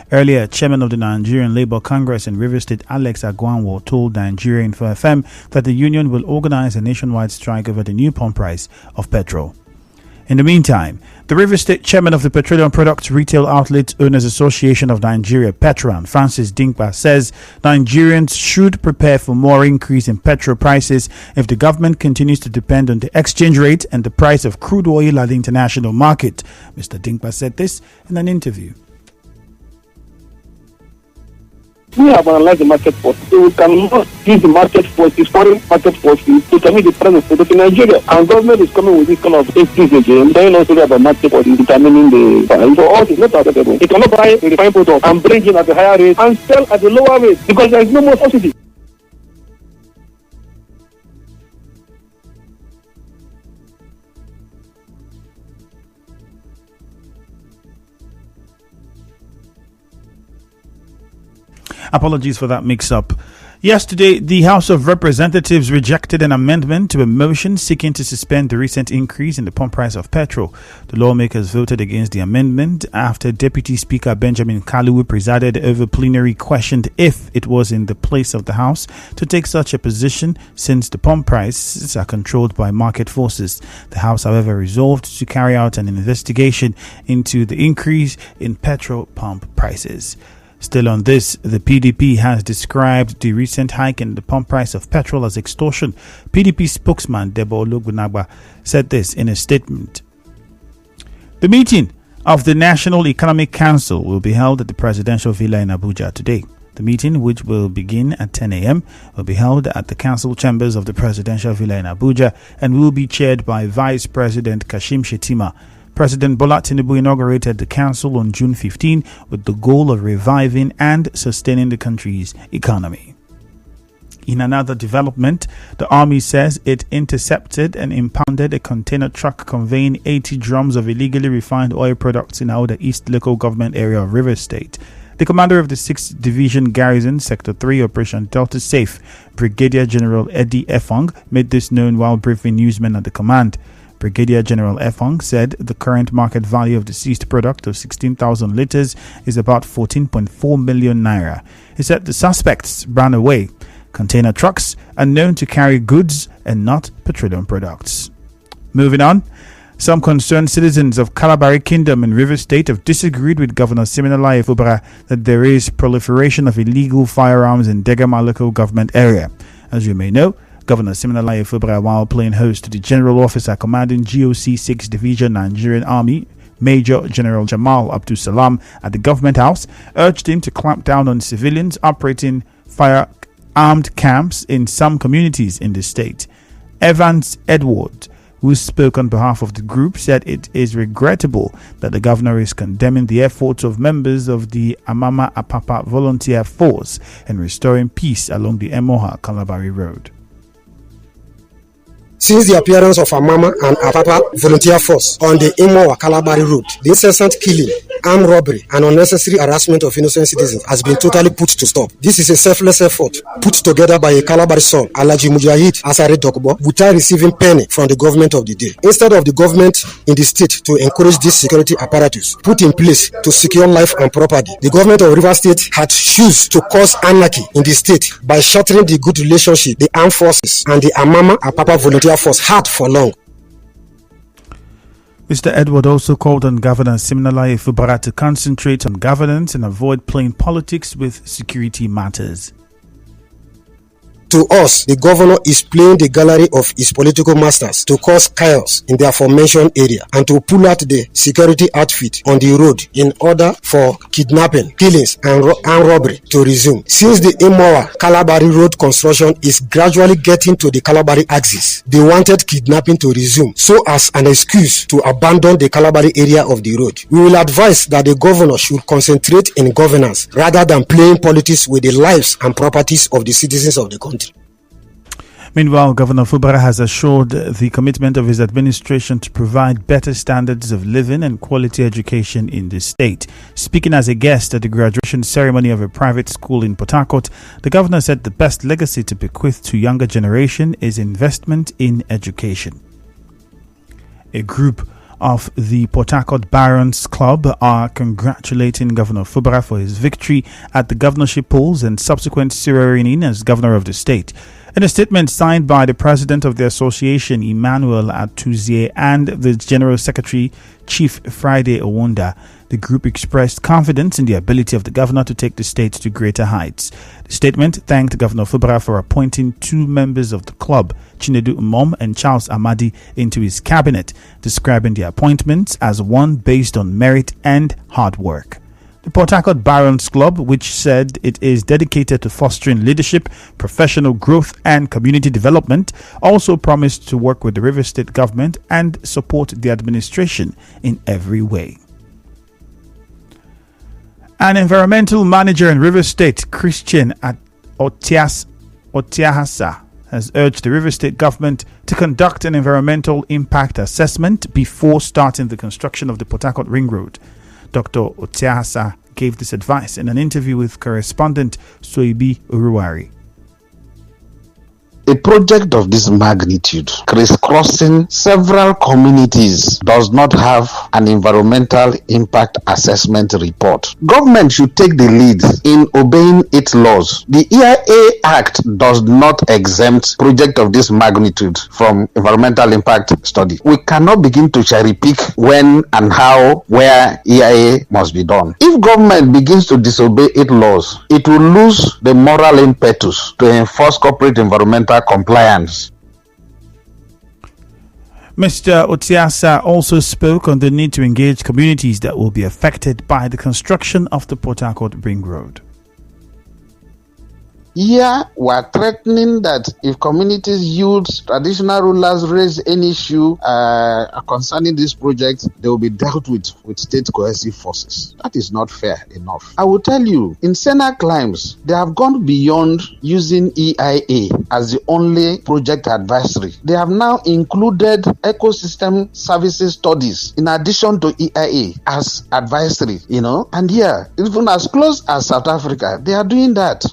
Earlier, Chairman of the Nigerian Labour Congress in Rivers State, Alex Agwanwo, told Nigerian Info FM that the union will organize a nationwide strike over the new pump price of petrol. In the meantime, the Rivers State Chairman of the Petroleum Products Retail Outlets Owners Association of Nigeria, Petran, Francis Dinkpa, says Nigerians should prepare for more increase in petrol prices if the government continues to depend on the exchange rate and the price of crude oil at the international market. Mr. Dinkpa said this in an interview. We have analyzed the market force. So we cannot use the market forces, foreign market forces, to determine the price of product in Nigeria. And government is coming with this kind of excuse again, saying also about market forces determining the price. For us, it's not acceptable. They cannot buy a refined product and bring it at a higher rate and sell at a lower rate because there is no more subsidy. Apologies for that mix-up. Yesterday, the House of Representatives rejected an amendment to a motion seeking to suspend the recent increase in the pump price of petrol. The lawmakers voted against the amendment after Deputy Speaker Benjamin Kaluwu presided over plenary questioned if it was in the place of the House to take such a position since the pump prices are controlled by market forces. The House, however, resolved to carry out an investigation into the increase in petrol pump prices. Still on this, the PDP has described the recent hike in the pump price of petrol as extortion. PDP spokesman Debo Ologunagba said this in a statement. The meeting of the National Economic Council will be held at the Presidential Villa in Abuja today. The meeting, which will begin at 10 a.m., will be held at the council chambers of the Presidential Villa in Abuja and will be chaired by Vice President Kashim Shettima. President Bola Tinubu inaugurated the council on June 15 with the goal of reviving and sustaining the country's economy. In another development, the army says it intercepted and impounded a container truck conveying 80 drums of illegally refined oil products in Auda East local government area of Rivers State. The commander of the 6th Division Garrison, Sector 3, Operation Delta Safe, Brigadier General Eddie Efong, made this known while briefing newsmen at the command. Brigadier General Efong said the current market value of the seized product of 16,000 litres is about 14.4 million naira. He said the suspects ran away. Container trucks are known to carry goods and not petroleum products. Moving on, some concerned citizens of Kalabari Kingdom in Rivers State have disagreed with Governor Siminalayi Fubara that there is proliferation of illegal firearms in Degama local government area. As you may know, Governor Siminalayi Fubara, while playing host to the General Officer commanding GOC 6th Division Nigerian Army, Major General Jamal Abdul Salam, at the Government House, urged him to clamp down on civilians operating firearmed camps in some communities in the state. Evans Edward, who spoke on behalf of the group, said it is regrettable that the governor is condemning the efforts of members of the Amama Apapa Volunteer Force in restoring peace along the Emoha Kalabari Road. Since the appearance of Amama and Apapa Volunteer Force on the Imo Kalabari Road, the incessant killing, armed robbery, and unnecessary harassment of innocent citizens has been totally put to stop. This is a selfless effort put together by a Kalabari son, Alhaji Mujahid Asare Dokubo, without receiving penny from the government of the day. Instead of the government in the state to encourage this security apparatus put in place to secure life and property, the government of Rivers State had choose to cause anarchy in the state by shattering the good relationship the armed forces and the Amama Apapa Volunteer Force had for long. Mr. Edward also called on Governor Siminalayi Fubara to concentrate on governance and avoid playing politics with security matters. To us, the governor is playing the gallery of his political masters to cause chaos in the aforementioned area and to pull out the security outfit on the road in order for kidnapping, killings, and robbery to resume. Since the Imowa Kalabari Road construction is gradually getting to the Kalabari axis, they wanted kidnapping to resume so as an excuse to abandon the Kalabari area of the road. We will advise that the governor should concentrate in governance rather than playing politics with the lives and properties of the citizens of the country. Meanwhile, Governor Fubara has assured the commitment of his administration to provide better standards of living and quality education in the state. Speaking as a guest at the graduation ceremony of a private school in Port Harcourt, the governor said the best legacy to bequeath to younger generation is investment in education. A group of the Port Harcourt Barons Club are congratulating Governor Fubara for his victory at the governorship polls and subsequent swearing-in as governor of the state. In a statement signed by the president of the association, Emmanuel Atuzie, and the general secretary, Chief Friday Owonda, the group expressed confidence in the ability of the governor to take the state to greater heights. The statement thanked Governor Fubara for appointing 2 members of the club, Chinedu Umom and Charles Amadi, into his cabinet, describing the appointments as one based on merit and hard work. The Port Harcourt Barons Club, which said it is dedicated to fostering leadership, professional growth and community development, also promised to work with the Rivers State government and support the administration in every way. An environmental manager in Rivers State, Christian Otiahasa, has urged the Rivers State government to conduct an environmental impact assessment before starting the construction of the Port Harcourt Ring Road. Dr. Otiahasa gave this advice in an interview with correspondent Soibi Uruwari. A project of this magnitude, crisscrossing several communities, does not have an environmental impact assessment report. Government should take the lead in obeying its laws. The EIA Act does not exempt project of this magnitude from environmental impact study. We cannot begin to cherry pick when and how, where EIA must be done. If government begins to disobey its laws, it will lose the moral impetus to enforce corporate environmental compliance. Mr. Otiasa also spoke on the need to engage communities that will be affected by the construction of the Port Harcourt Ring Road. Here, we are threatening that if communities, youths, traditional rulers raise any issue concerning this project, they will be dealt with state coercive forces. That is not fair enough. I will tell you, in Sena Climes, they have gone beyond using EIA as the only project advisory. They have now included ecosystem services studies in addition to EIA as advisory, and here, even as close as South Africa, they are doing that.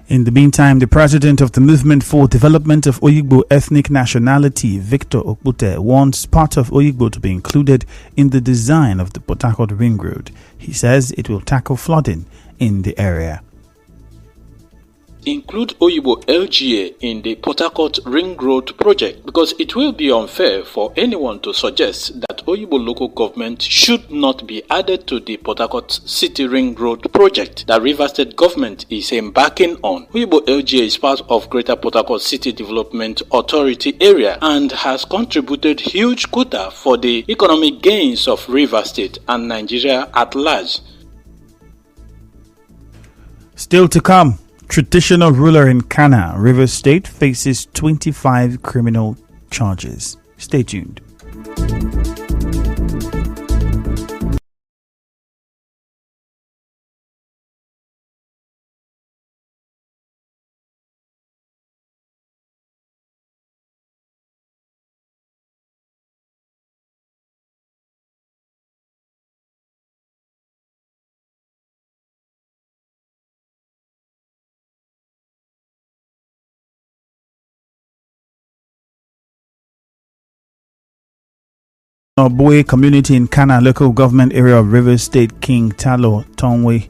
In the meantime, the president of the Movement for Development of Oyigbo Ethnic Nationality, Victor Okpute, wants part of Oyigbo to be included in the design of the Port Harcourt Ring Road. He says it will tackle flooding in the area. Include Oyigbo LGA in the Port Harcourt Ring Road project, because it will be unfair for anyone to suggest that Oyigbo local government should not be added to the Port Harcourt City Ring Road project that Rivers State government is embarking on. Oyigbo LGA is part of Greater Port Harcourt City Development Authority area and has contributed huge quota for the economic gains of Rivers State and Nigeria at large. Still to come. Traditional ruler in Kana, Rivers State, faces 25 criminal charges. Stay tuned. Boy community in Kana local government area of Rivers State, King Talo Tongwe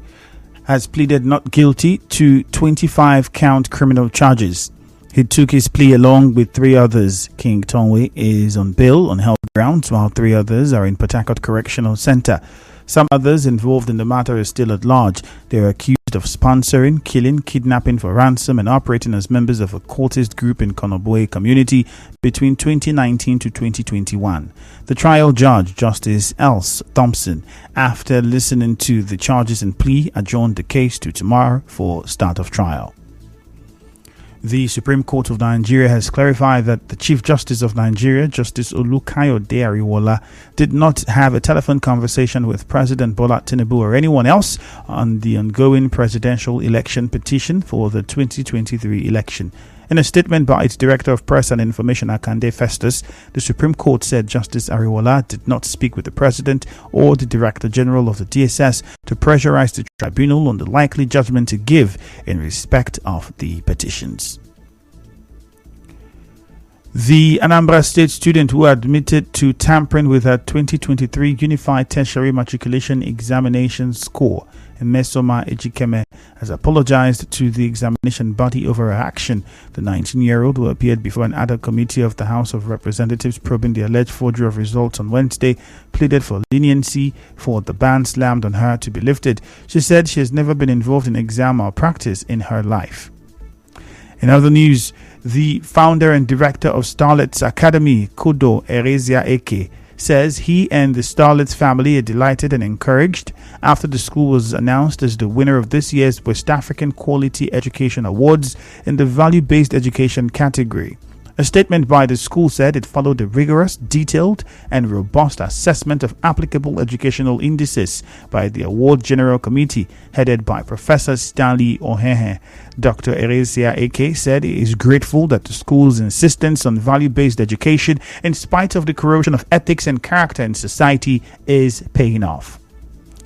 has pleaded not guilty to 25 count criminal charges. He took his plea along with 3 others. King Tongwe is on bail on held grounds, while 3 others are in Port Harcourt Correctional Center. Some others involved in the matter are still at large. They are accused of sponsoring, killing, kidnapping for ransom, and operating as members of a cultist group in Konoboe community between 2019 to 2021. The trial judge, Justice Els Thompson, after listening to the charges and plea, adjourned the case to tomorrow for start of trial. The Supreme Court of Nigeria has clarified that the Chief Justice of Nigeria, Justice Olukayode Ariwola, did not have a telephone conversation with President Bola Tinubu or anyone else on the ongoing presidential election petition for the 2023 election. In a statement by its Director of Press and Information, Akande Festus, the Supreme Court said Justice Ariwola did not speak with the President or the Director General of the DSS to pressurize the tribunal on the likely judgment to give in respect of the petitions. The Anambra State student who admitted to tampering with her 2023 Unified Tertiary Matriculation Examination score, Emesoma Ejikeme, has apologized to the examination body over her action. The 19-year-old, who appeared before an ad hoc committee of the House of Representatives probing the alleged forgery of results on Wednesday, pleaded for leniency for the ban slammed on her to be lifted. She said she has never been involved in exam malpractice in her life. In other news, the founder and director of Starlet's Academy, Kudo Erezia Eke, says he and the Starlet's family are delighted and encouraged after the school was announced as the winner of this year's West African Quality Education Awards in the value-based education category. A statement by the school said it followed a rigorous, detailed, and robust assessment of applicable educational indices by the Award General Committee, headed by Professor Stanley Ohehe. Dr. Erezia Eke said he is grateful that the school's insistence on value-based education, in spite of the corrosion of ethics and character in society, is paying off.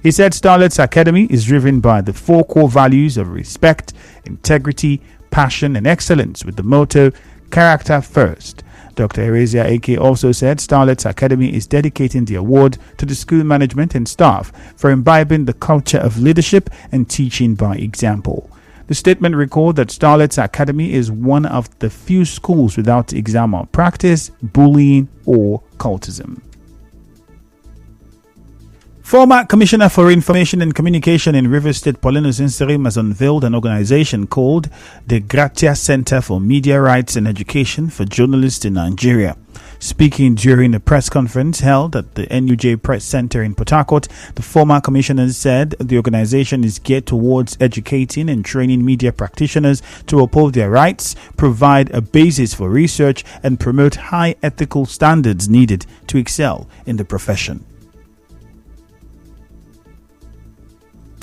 He said Starlet's Academy is driven by the 4 core values of respect, integrity, passion, and excellence, with the motto, character first. Dr. Erezia Eke also said Starlet's Academy is dedicating the award to the school management and staff for imbibing the culture of leadership and teaching by example. The statement recalled that Starlet's Academy is one of the few schools without exam malpractice, bullying, or cultism. Former Commissioner for Information and Communication in Rivers State, Paulinus Inserim, has unveiled an organization called the Gratia Center for Media Rights and Education for Journalists in Nigeria. Speaking during a press conference held at the NUJ Press Center in Port Harcourt, the former commissioner said the organization is geared towards educating and training media practitioners to uphold their rights, provide a basis for research, and promote high ethical standards needed to excel in the profession.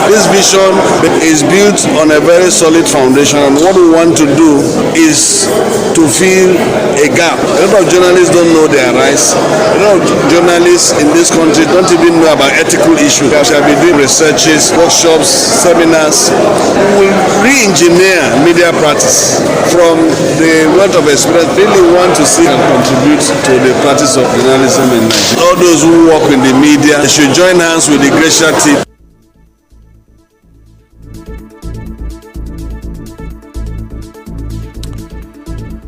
This vision is built on a very solid foundation, and what we want to do is to fill a gap. A lot of journalists don't know their rights. A lot of journalists in this country don't even know about ethical issues. We shall be doing researches, workshops, seminars. We will re-engineer media practice from the wealth of experience. Really want to see and contribute to the practice of journalism in Nigeria. All those who work in the media should join hands with the Gratia team.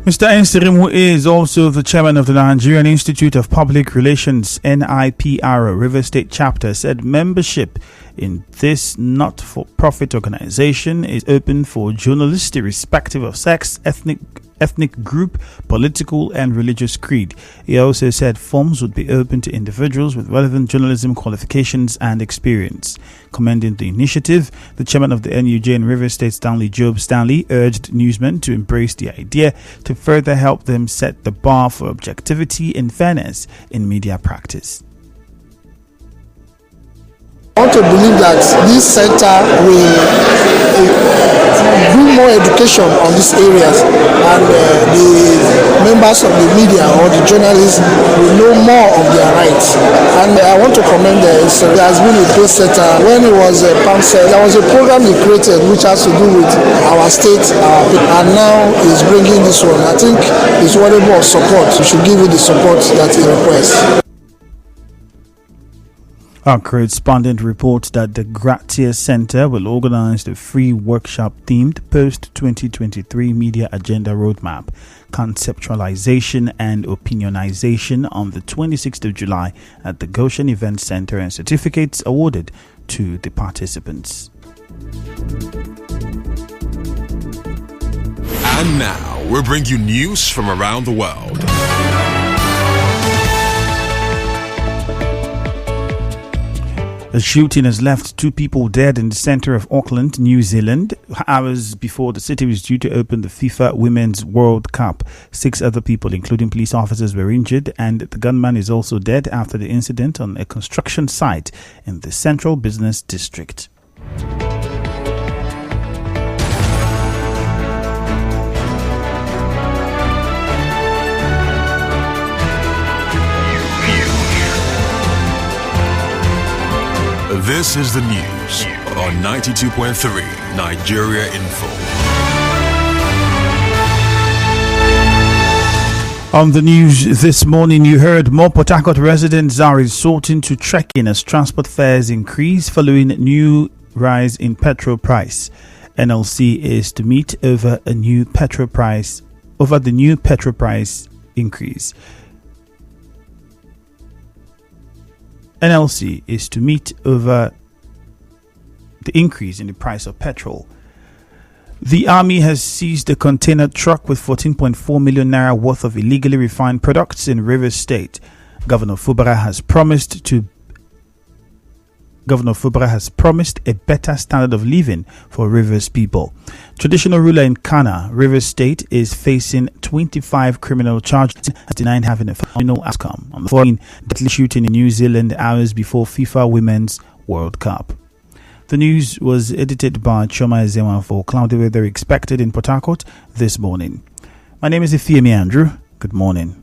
Mr. Inserim, who is also the chairman of the Nigerian Institute of Public Relations NIPR River State chapter, said membership in this not-for-profit organization is open for journalists irrespective of sex, ethnic group, political and religious creed. He also said forms would be open to individuals with relevant journalism qualifications and experience. Commending the initiative, the chairman of the NUJ in River State, Stanley Job Stanley, urged newsmen to embrace the idea to further help them set the bar for objectivity and fairness in media practice. I want to believe that this center will bring more education on these areas, and the members of the media or the journalists will know more of their rights. And I want to commend there has been a great center. When it was a PAMSET, there was a program he created which has to do with our state, and now he's bringing this one. I think it's worthy of support. We should give it the support that he requests. Our correspondent reports that the Gratia Center will organize the free workshop themed post-2023 media agenda roadmap, conceptualization and opinionization on the 26th of July at the Goshen Event Center, and certificates awarded to the participants. And now we bring you news from around the world. A shooting has left 2 people dead in the center of Auckland, New Zealand, hours before the city was due to open the FIFA Women's World Cup. 6 other people, including police officers, were injured, and the gunman is also dead after the incident on a construction site in the Central Business District. This is the news on 92.3 Nigeria Info. On the news this morning, you heard more Port Harcourt residents are resorting to trekking as transport fares increase following new rise in petrol price. NLC is to meet over the new petrol price increase. NLC is to meet over the increase in the price of petrol. The army has seized a container truck with 14.4 million naira worth of illegally refined products in Rivers State. Governor Fubara has promised a better standard of living for Rivers people. Traditional ruler in Kana, Rivers State, is facing 25 criminal charges and denying having a final outcome on the following deadly shooting in New Zealand hours before FIFA Women's World Cup. The news was edited by Choma Ezewa for cloudy weather expected in Port Harcourt this morning. My name is Ifeami Andrew. Good morning.